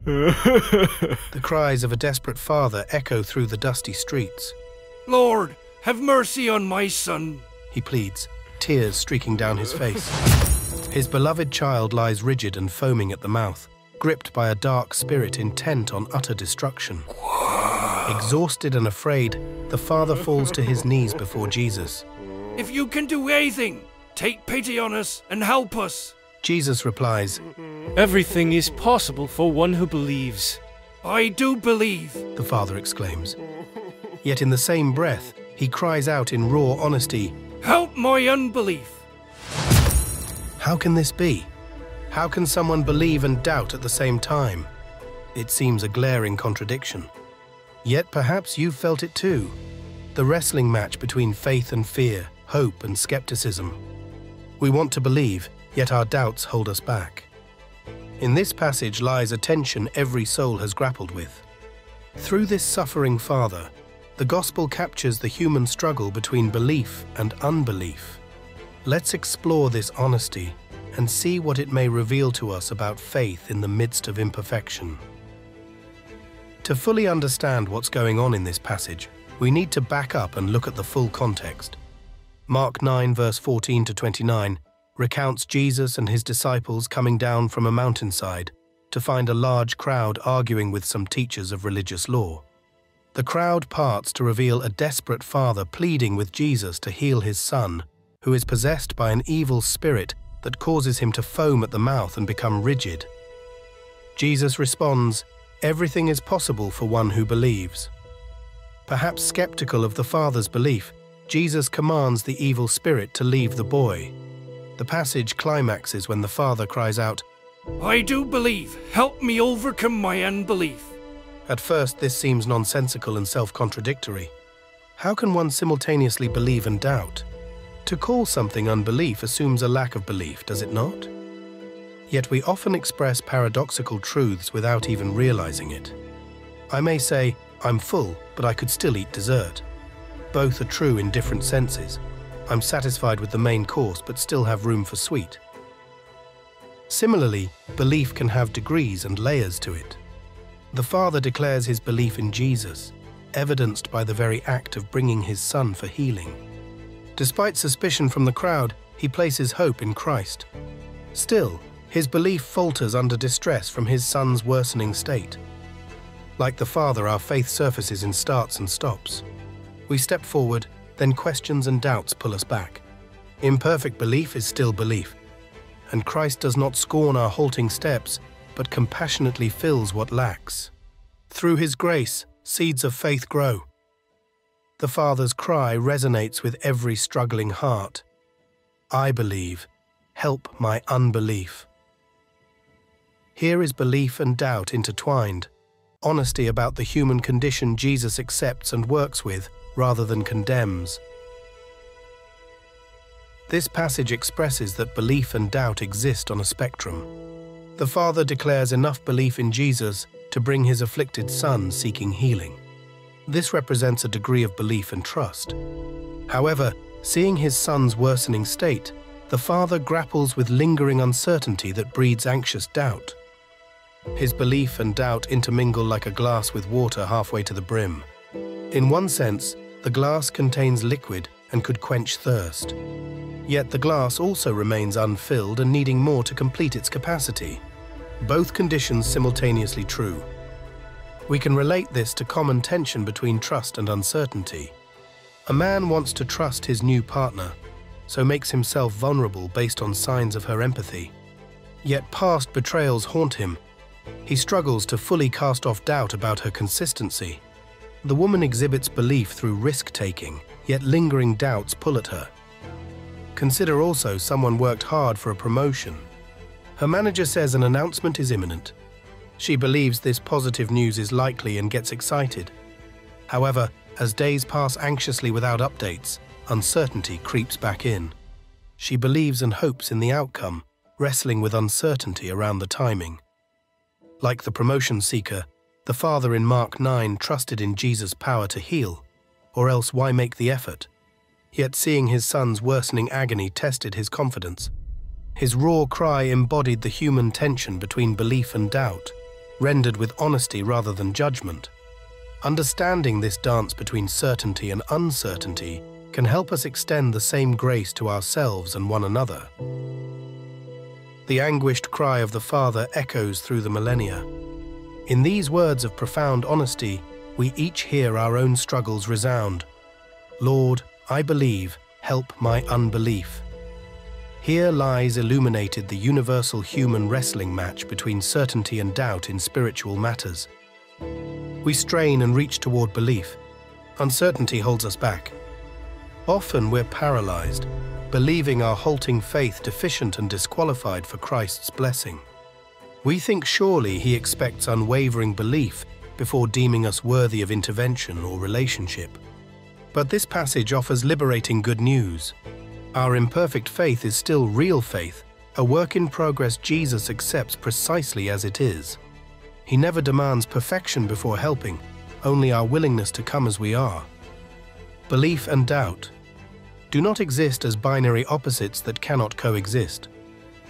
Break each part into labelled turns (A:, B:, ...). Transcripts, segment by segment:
A: The cries of a desperate father echo through the dusty streets.
B: Lord, have mercy on my son,
A: he pleads, tears streaking down his face. His beloved child lies rigid and foaming at the mouth, gripped by a dark spirit intent on utter destruction. Exhausted and afraid, the father falls to his knees before Jesus.
B: If you can do anything, take pity on us and help us.
A: Jesus replies,
C: Everything is possible for one who believes.
B: I do believe,
A: the father exclaims. Yet in the same breath, he cries out in raw honesty,
B: help my unbelief.
A: How can this be? How can someone believe and doubt at the same time? It seems a glaring contradiction. Yet perhaps you've felt it too. The wrestling match between faith and fear, hope and skepticism. We want to believe, yet our doubts hold us back. In this passage lies a tension every soul has grappled with. Through this suffering father, the gospel captures the human struggle between belief and unbelief. Let's explore this honesty and see what it may reveal to us about faith in the midst of imperfection. To fully understand what's going on in this passage, we need to back up and look at the full context. Mark 9 verse 14 to 29 recounts Jesus and his disciples coming down from a mountainside to find a large crowd arguing with some teachers of religious law. The crowd parts to reveal a desperate father pleading with Jesus to heal his son, who is possessed by an evil spirit that causes him to foam at the mouth and become rigid. Jesus responds, everything is possible for one who believes. Perhaps skeptical of the father's belief, Jesus commands the evil spirit to leave the boy. The passage climaxes when the father cries out,
B: I do believe, help me overcome my unbelief.
A: At first, this seems nonsensical and self-contradictory. How can one simultaneously believe and doubt? To call something unbelief assumes a lack of belief, does it not? Yet we often express paradoxical truths without even realizing it. I may say, I'm full, but I could still eat dessert. Both are true in different senses. I'm satisfied with the main course, but still have room for sweet. Similarly, belief can have degrees and layers to it. The father declares his belief in Jesus, evidenced by the very act of bringing his son for healing. Despite suspicion from the crowd, he places hope in Christ. Still, his belief falters under distress from his son's worsening state. Like the father, our faith surfaces in starts and stops. We step forward, then questions and doubts pull us back. Imperfect belief is still belief, and Christ does not scorn our halting steps, but compassionately fills what lacks. Through his grace, seeds of faith grow. The Father's cry resonates with every struggling heart. I believe, help my unbelief. Here is belief and doubt intertwined, honesty about the human condition Jesus accepts and works with rather than condemns. This passage expresses that belief and doubt exist on a spectrum. The Father declares enough belief in Jesus to bring his afflicted son seeking healing. This represents a degree of belief and trust. However, seeing his son's worsening state, the Father grapples with lingering uncertainty that breeds anxious doubt. His belief and doubt intermingle like a glass with water halfway to the brim. In one sense, the glass contains liquid and could quench thirst. Yet the glass also remains unfilled and needing more to complete its capacity. Both conditions simultaneously true. We can relate this to common tension between trust and uncertainty. A man wants to trust his new partner, so makes himself vulnerable based on signs of her empathy. Yet past betrayals haunt him. He struggles to fully cast off doubt about her consistency. The woman exhibits belief through risk-taking, yet lingering doubts pull at her. Consider also someone worked hard for a promotion. Her manager says an announcement is imminent. She believes this positive news is likely and gets excited. However, as days pass anxiously without updates, uncertainty creeps back in. She believes and hopes in the outcome, wrestling with uncertainty around the timing. Like the promotion seeker, the father in Mark 9 trusted in Jesus' power to heal, or else why make the effort? Yet seeing his son's worsening agony tested his confidence. His raw cry embodied the human tension between belief and doubt. rendered with honesty rather than judgment. Understanding this dance between certainty and uncertainty can help us extend the same grace to ourselves and one another. The anguished cry of the Father echoes through the millennia. In these words of profound honesty, we each hear our own struggles resound. Lord, I believe, help my unbelief. Here lies illuminated the universal human wrestling match between certainty and doubt in spiritual matters. We strain and reach toward belief. Uncertainty holds us back. Often we're paralyzed, believing our halting faith deficient and disqualified for Christ's blessing. We think surely He expects unwavering belief before deeming us worthy of intervention or relationship. But this passage offers liberating good news. Our imperfect faith is still real faith, a work in progress Jesus accepts precisely as it is. He never demands perfection before helping, only our willingness to come as we are. Belief and doubt do not exist as binary opposites that cannot coexist.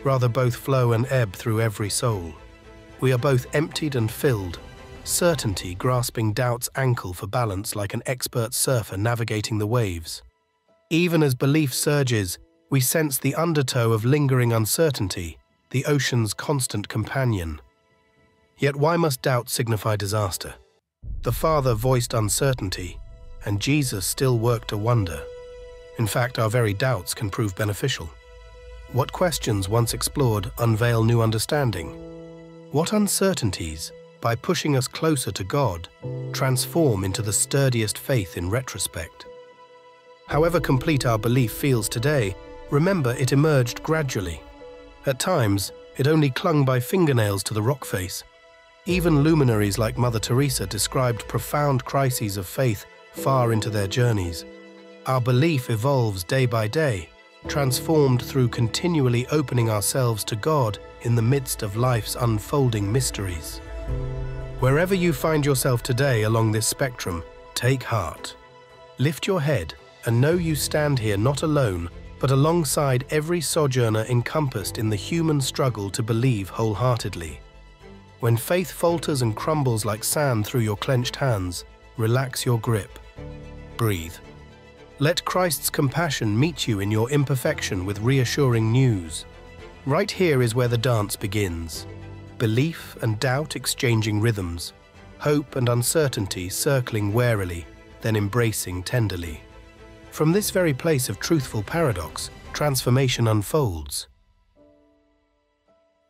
A: Rather, both flow and ebb through every soul. We are both emptied and filled, certainty grasping doubt's ankle for balance like an expert surfer navigating the waves. Even as belief surges, we sense the undertow of lingering uncertainty, the ocean's constant companion. Yet why must doubt signify disaster? The Father voiced uncertainty, and Jesus still worked a wonder. In fact, our very doubts can prove beneficial. What questions once explored unveil new understanding? What uncertainties, by pushing us closer to God, transform into the sturdiest faith in retrospect? However complete our belief feels today, remember it emerged gradually. At times, it only clung by fingernails to the rock face. Even luminaries like Mother Teresa described profound crises of faith far into their journeys. Our belief evolves day by day, transformed through continually opening ourselves to God in the midst of life's unfolding mysteries. Wherever you find yourself today along this spectrum, take heart. Lift your head and know you stand here not alone, but alongside every sojourner encompassed in the human struggle to believe wholeheartedly. When faith falters and crumbles like sand through your clenched hands, relax your grip. Breathe. Let Christ's compassion meet you in your imperfection with reassuring news. Right here is where the dance begins. Belief and doubt exchanging rhythms, hope and uncertainty circling warily, then embracing tenderly. From this very place of truthful paradox, transformation unfolds.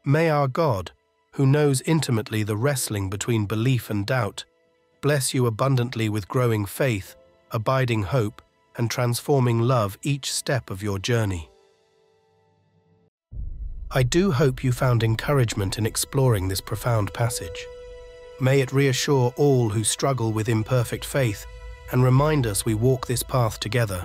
A: May our God, who knows intimately the wrestling between belief and doubt, bless you abundantly with growing faith, abiding hope, and transforming love each step of your journey. I do hope you found encouragement in exploring this profound passage. May it reassure all who struggle with imperfect faith and remind us we walk this path together.